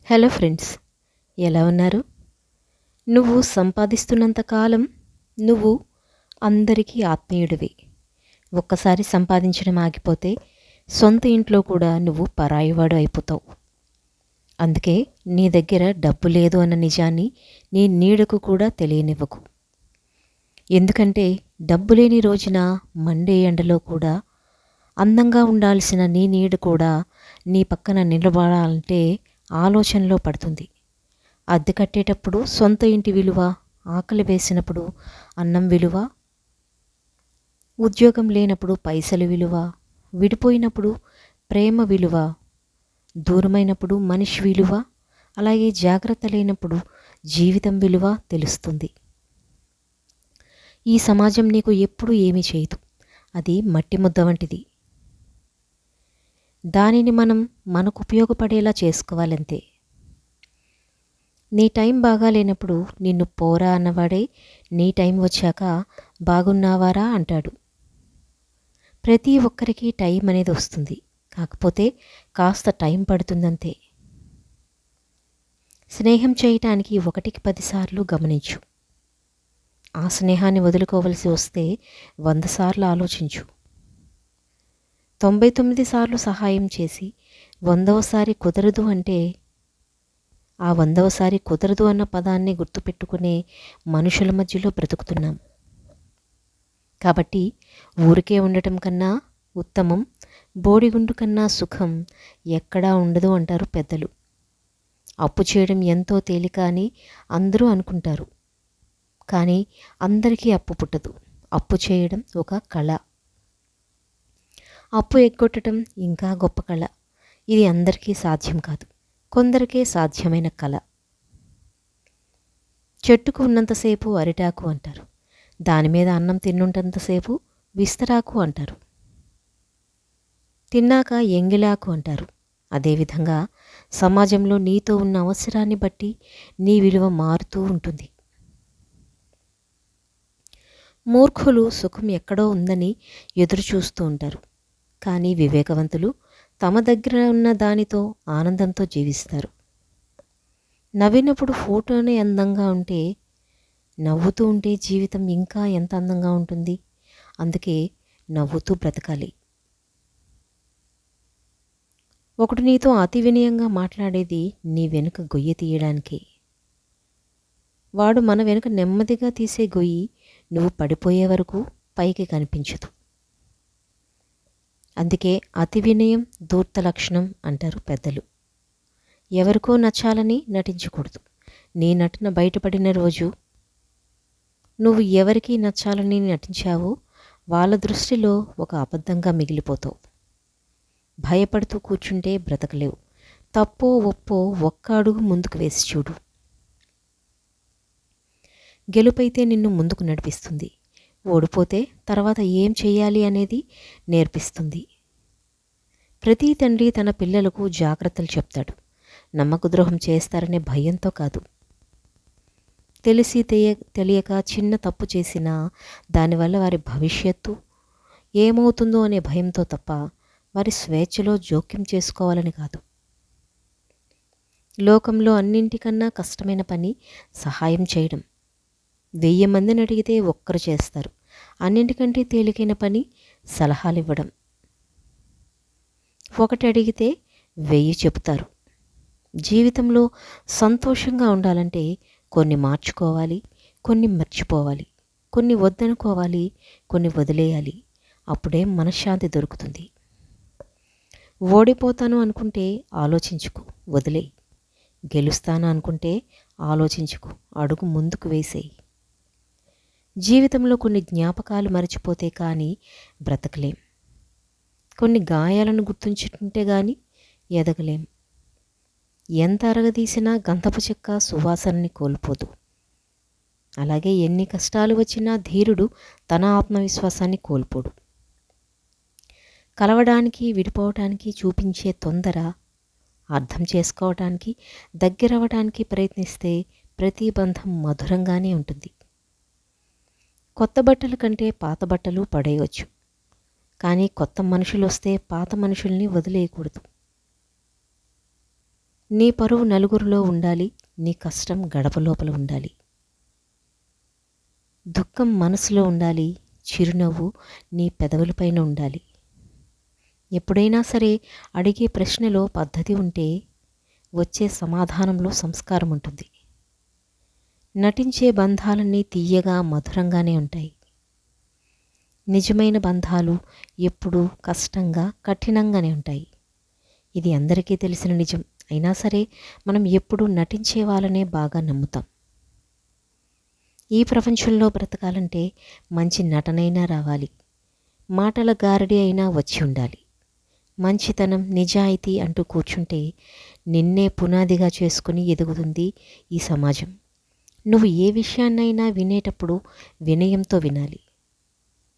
Hello friends, ఎలా ఉన్నారు? నువ్వు సంపాదిస్తున్నంత కాలం నువ్వు అందరికీ ఆత్మీయుడివి. ఒక్కసారి సంపాదించడం ఆగిపోతే సొంత ఇంట్లో కూడా నువ్వు పరాయివాడు అయిపోతావు. అందుకే నీ దగ్గర డబ్బు లేదు అన్న నిజాన్ని నీ నీడకు కూడా తెలియనివ్వకు. ఎందుకంటే డబ్బు లేని రోజున మండే ఎండలో కూడా అందంగా ఉండాల్సిన నీ నీడ కూడా నీ పక్కన నిలబడాలంటే ఆలోచనలో పడుతుంది. అద్దె కట్టేటప్పుడు సొంత ఇంటి విలువ, ఆకలి వేసినప్పుడు అన్నం విలువ, ఉద్యోగం లేనప్పుడు పైసలు విలువ, విడిపోయినప్పుడు ప్రేమ విలువ, దూరమైనప్పుడు మనిషి విలువ, అలాగే జాగ్రత్త లేనప్పుడు జీవితం విలువ తెలుస్తుంది. ఈ సమాజం నీకు ఎప్పుడూ ఏమీ చేయదు. అది మట్టి ముద్ద వంటిది. దానిని మనం మనకు ఉపయోగపడేలా చేసుకోవాలంతే. నీ టైం బాగా లేనప్పుడు నిన్ను పోరా అన్నవాడే నీ టైం వచ్చాక బాగున్నావారా అంటాడు. ప్రతి ఒక్కరికి టైం అనేది వస్తుంది, కాకపోతే కాస్త టైం పడుతుందంతే. స్నేహం చేయటానికి 1కి 10 సార్లు గమనించు. ఆ స్నేహాన్ని వదులుకోవలసి వస్తే 100 సార్లు ఆలోచించు. 99 సార్లు సహాయం చేసి 100వసారి కుదరదు అంటే ఆ 100వసారి కుదరదు అన్న పదాన్ని గుర్తుపెట్టుకునే మనుషుల మధ్యలో బ్రతుకుతున్నాం. కాబట్టి ఊరికే ఉండటం కన్నా ఉత్తమం బోడిగుండు కన్నా సుఖం ఎక్కడా ఉండదు అంటారు పెద్దలు. అప్పు చేయడం ఎంతో తేలిక అని అందరూ అనుకుంటారు. కానీ అందరికీ అప్పు పుట్టదు. అప్పు చేయడం ఒక కళ. అప్పు ఎగ్గొట్టడం ఇంకా గొప్ప కళ. ఇది అందరికీ సాధ్యం కాదు, కొందరికే సాధ్యమైన కళ. చెట్టుకు ఉన్నంతసేపు అరిటాకు అంటారు, దాని మీద అన్నం తిన్నుంటంతసేపు విస్తరాకు అంటారు, తిన్నాక ఎంగిలాకు అంటారు. అదేవిధంగా సమాజంలో నీతో ఉన్న అవసరాన్ని బట్టి నీ విలువ మారుతూ ఉంటుంది. మూర్ఖులు సుఖం ఎక్కడో ఉందని ఎదురు చూస్తూ ఉంటారు. కానీ వివేకవంతులు తమ దగ్గర ఉన్న దానితో ఆనందంతో జీవిస్తారు. నవ్వినప్పుడు ఫోటోనే అందంగా ఉంటే నవ్వుతూ ఉంటే జీవితం ఇంకా ఎంత అందంగా ఉంటుంది. అందుకే నవ్వుతూ బ్రతకాలి. ఒకడు నీతో అతి వినయంగా మాట్లాడేది నీ వెనుక గొయ్యి తీయడానికే. వాడు మన వెనుక నెమ్మదిగా తీసే గొయ్యి నువ్వు పడిపోయే వరకు పైకి కనిపించదు. అందుకే అతి వినయం ధూర్త లక్షణం అంటారు పెద్దలు. ఎవరికో నచ్చాలని నటించకూడదు. నీ నటన బయటపడిన రోజు నువ్వు ఎవరికి నచ్చాలని నటించావో వాళ్ళ దృష్టిలో ఒక అబద్ధంగా మిగిలిపోతావు. భయపడుతూ కూర్చుంటే బ్రతకలేవు. తప్పో ఒప్పో ఒక్క అడుగు ముందుకు వేసి చూడు. గెలుపైతే నిన్ను ముందుకు నడిపిస్తుంది, ఓడిపోతే తర్వాత ఏం చెయ్యాలి అనేది నేర్పిస్తుంది. ప్రతి తండ్రి తన పిల్లలకు జాగ్రత్తలు చెప్తాడు, నమ్మక ద్రోహం చేస్తారనే భయంతో కాదు. తెలిసి తెలియక చిన్న తప్పు చేసినా దానివల్ల వారి భవిష్యత్తు ఏమవుతుందో అనే భయంతో తప్ప వారి స్వేచ్ఛలో జోక్యం చేసుకోవాలని కాదు. లోకంలో అన్నింటికన్నా కష్టమైన పని సహాయం చేయడం. 1000 మందిని అడిగితే ఒక్కరు చేస్తారు. అన్నింటికంటే తేలికైన పని సలహాలు ఇవ్వడం. 1 అడిగితే 1000 చెబుతారు. జీవితంలో సంతోషంగా ఉండాలంటే కొన్ని మార్చుకోవాలి, కొన్ని మర్చిపోవాలి, కొన్ని వద్దనుకోవాలి, కొన్ని వదిలేయాలి. అప్పుడే మనశ్శాంతి దొరుకుతుంది. ఓడిపోతాను అనుకుంటే ఆలోచించుకు, వదిలేయి. గెలుస్తాను అనుకుంటే ఆలోచించుకు, అడుగు ముందుకు వేసేయి. జీవితంలో కొన్ని జ్ఞాపకాలు మరచిపోతే కానీ బ్రతకలేం. కొన్ని గాయాలను గుర్తుంచుకుంటే కానీ ఎదగలేం. ఎంత అరగదీసినా గంధపు చెక్క సువాసనని కోల్పోదు. అలాగే ఎన్ని కష్టాలు వచ్చినా ధీరుడు తన ఆత్మవిశ్వాసాన్ని కోల్పోడు. కలవడానికి విడిపోవటానికి చూపించే తొందర, అర్థం చేసుకోవటానికి దగ్గరవడానికి ప్రయత్నిస్తే ప్రతి బంధం మధురంగానే ఉంటుంది. కొత్త బట్టల కంటే పాత బట్టలు పడేయవచ్చు, కానీ కొత్త మనుషులు వస్తే పాత మనుషుల్ని వదిలేయకూడదు. నీ పరువు నలుగురిలో ఉండాలి, నీ కష్టం గడప లోపల ఉండాలి. దుఃఖం మనసులో ఉండాలి, చిరునవ్వు నీ పెదవులపైన ఉండాలి. ఎప్పుడైనా సరే అడిగే ప్రశ్నలో పద్ధతి ఉంటే వచ్చే సమాధానంలో సంస్కారం ఉంటుంది. నటించే బంధాలన్నీ తీయగా మధురంగానే ఉంటాయి. నిజమైన బంధాలు ఎప్పుడూ కష్టంగా కఠినంగానే ఉంటాయి. ఇది అందరికీ తెలిసిన నిజం. అయినా సరే మనం ఎప్పుడూ నటించే వాళ్ళనే బాగా నమ్ముతాం. ఈ ప్రపంచంలో బ్రతకాలంటే మంచి నటనైనా రావాలి, మాటల గారడి అయినా వచ్చి ఉండాలి. మంచితనం నిజాయితీ అంటూ కూర్చుంటే నిన్నే పునాదిగా చేసుకుని ఎదుగుతుంది ఈ సమాజం. నువ్వు ఏ విషయాన్నైనా వినేటప్పుడు వినయంతో వినాలి,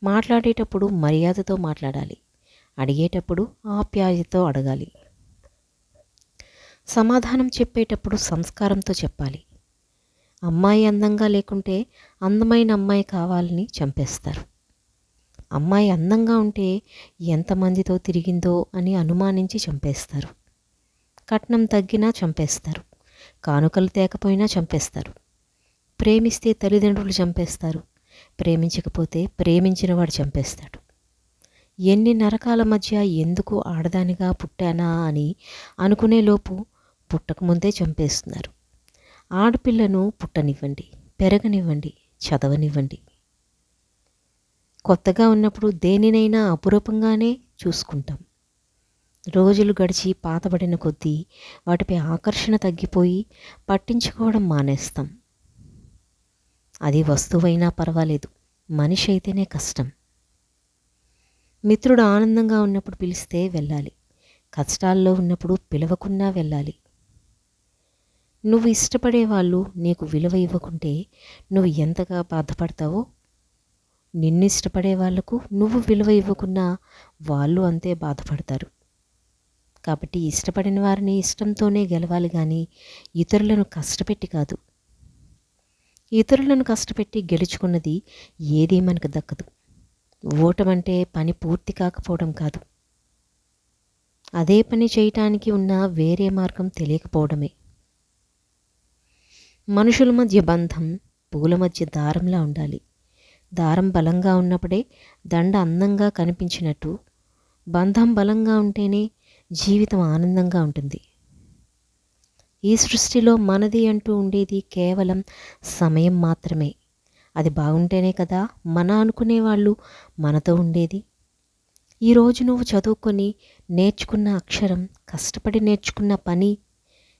మాట్లాడేటప్పుడు మర్యాదతో మాట్లాడాలి, అడిగేటప్పుడు ఆప్యాయతతో అడగాలి, సమాధానం చెప్పేటప్పుడు సంస్కారంతో చెప్పాలి. అమ్మాయి అందంగా లేకుంటే అందమైన అమ్మాయి కావాలని చంపేస్తారు. అమ్మాయి అందంగా ఉంటే ఎంతమందితో తిరిగిందో అని అనుమానించి చంపేస్తారు. కట్నం తగ్గినా చంపేస్తారు, కానుకలు తేకపోయినా చంపేస్తారు. ప్రేమిస్తే తల్లిదండ్రులు చంపేస్తారు, ప్రేమించకపోతే ప్రేమించినవాడు చంపేస్తాడు. ఎన్ని నరకాల మధ్య ఎందుకు ఆడదానిగా పుట్టానా అని అనుకునేలోపు పుట్టకముందే చంపేస్తున్నారు. ఆడపిల్లను పుట్టనివ్వండి, పెరగనివ్వండి, చదవనివ్వండి. కొత్తగా ఉన్నప్పుడు దేనినైనా అపురూపంగానే చూసుకుంటాం. రోజులు గడిచి పాతబడిన కొద్దీ వాటిపై ఆకర్షణ తగ్గిపోయి పట్టించుకోవడం మానేస్తాం. అది వస్తువైనా పర్వాలేదు, మనిషి అయితేనే కష్టం. మిత్రుడు ఆనందంగా ఉన్నప్పుడు పిలిస్తే వెళ్ళాలి, కష్టాల్లో ఉన్నప్పుడు పిలవకున్నా వెళ్ళాలి. నువ్వు ఇష్టపడే వాళ్ళు నీకు విలువ ఇవ్వకుంటే నువ్వు ఎంతగా బాధపడతావో, నిన్ను ఇష్టపడే వాళ్లకు నువ్వు విలువ ఇవ్వకున్నా వాళ్ళు అంతే బాధపడతారు. కాబట్టి ఇష్టపడిన వారిని ఇష్టంతోనే గెలవాలి కానీ ఇతరులను కష్టపెట్టి కాదు. ఇతరులను కష్టపెట్టి గెలుచుకున్నది ఏదీ మనకు దక్కదు. ఓటమంటే పని పూర్తి కాకపోవడం కాదు, అదే పని చేయటానికి ఉన్న వేరే మార్గం తెలియకపోవడమే. మనుషుల మధ్య బంధం పూల మధ్య దారంలా ఉండాలి. దారం బలంగా ఉన్నప్పుడే దండ అందంగా కనిపించినట్టు, బంధం బలంగా ఉంటేనే జీవితం ఆనందంగా ఉంటుంది. ఈ సృష్టిలో మనది అంటూ ఉండేది కేవలం సమయం మాత్రమే. అది బాగుంటేనే కదా మన అనుకునేవాళ్ళు మనతో ఉండేది. ఈరోజు నువ్వు చదువుకొని నేర్చుకున్న అక్షరం, కష్టపడి నేర్చుకున్న పని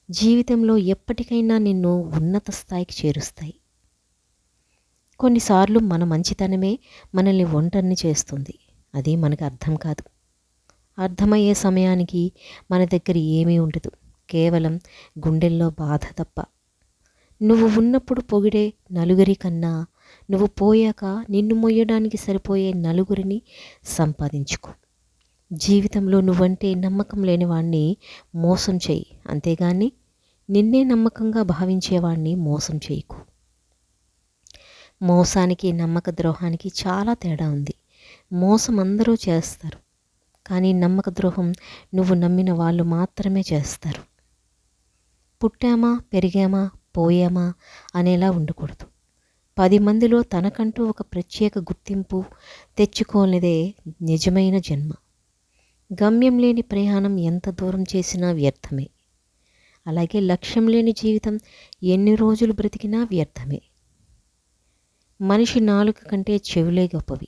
జీవితంలో ఎప్పటికైనా నిన్ను ఉన్నత స్థాయికి చేరుస్తాయి. కొన్నిసార్లు మన మంచితనమే మనల్ని ఒంటరిని చేస్తుంది. అది మనకు అర్థం కాదు. అర్థమయ్యే సమయానికి మన దగ్గర ఏమీ ఉండదు, కేవలం గుండెల్లో బాధ తప్ప. నువ్వు ఉన్నప్పుడు పొగిడే నలుగురి కన్నా నువ్వు పోయాక నిన్ను మొయ్యడానికి సరిపోయే నలుగురిని సంపాదించుకో. జీవితంలో నువ్వంటే నమ్మకం లేని వాణ్ణి మోసం చేయి, అంతేగాని నిన్నే నమ్మకంగా భావించేవాణ్ణి మోసం చేయకు. మోసానికి నమ్మక ద్రోహానికి చాలా తేడా ఉంది. మోసం అందరూ చేస్తారు, కానీ నమ్మక ద్రోహం నువ్వు నమ్మిన వాళ్ళు మాత్రమే చేస్తారు. పుట్టామా, పెరిగామా, పోయామా అనేలా ఉండకూడదు. 10 మందిలో తనకంటూ ఒక ప్రత్యేక గుర్తింపు తెచ్చుకోలేదే నిజమైన జన్మ. గమ్యం లేని ప్రయాణం ఎంత దూరం చేసినా వ్యర్థమే. అలాగే లక్ష్యం లేని జీవితం ఎన్ని రోజులు బ్రతికినా వ్యర్థమే. మనిషి నాలుక కంటే చెవులే గొప్పవి.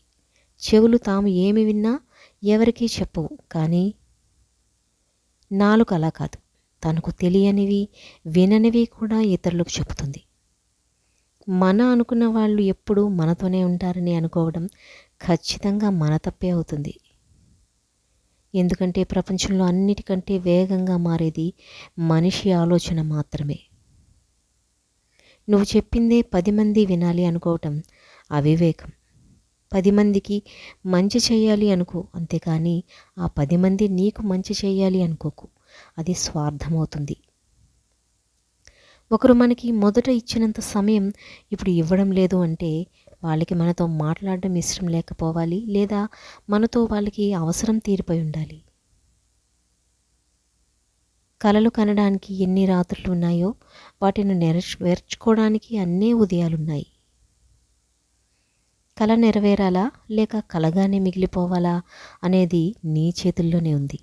చెవులు తాము ఏమి విన్నా ఎవరికీ చెప్పవు, కానీ నాలుక అలా కాదు, తనకు తెలియనివి విననివి కూడా ఇతరులకు చెబుతుంది. మన అనుకున్న వాళ్ళు ఎప్పుడూ మనతోనే ఉంటారని అనుకోవడం ఖచ్చితంగా మన తప్పే అవుతుంది. ఎందుకంటే ప్రపంచంలో అన్నిటికంటే వేగంగా మారేది మనిషి ఆలోచన మాత్రమే. నువ్వు చెప్పిందే 10 మంది వినాలి అనుకోవటం అవివేకం. 10 మందికి మంచి చేయాలి అనుకో, అంతేకాని ఆ 10 మంది నీకు మంచి చేయాలి అనుకోకు, అది స్వార్థమవుతుంది. ఒకరు మనకి మొదట ఇచ్చినంత సమయం ఇప్పుడు ఇవ్వడం లేదు అంటే వాళ్ళకి మనతో మాట్లాడడం ఇష్టం లేకపోవాలి, లేదా మనతో వాళ్ళకి అవసరం తీరిపోయి ఉండాలి. కలలు కనడానికి ఎన్ని రాత్రులు ఉన్నాయో వాటిని నెరవేర్చుకోవడానికి అన్నే ఉదయాలున్నాయి. కల నెరవేరాలా లేక కలగానే మిగిలిపోవాలా అనేది నీ చేతుల్లోనే ఉంది.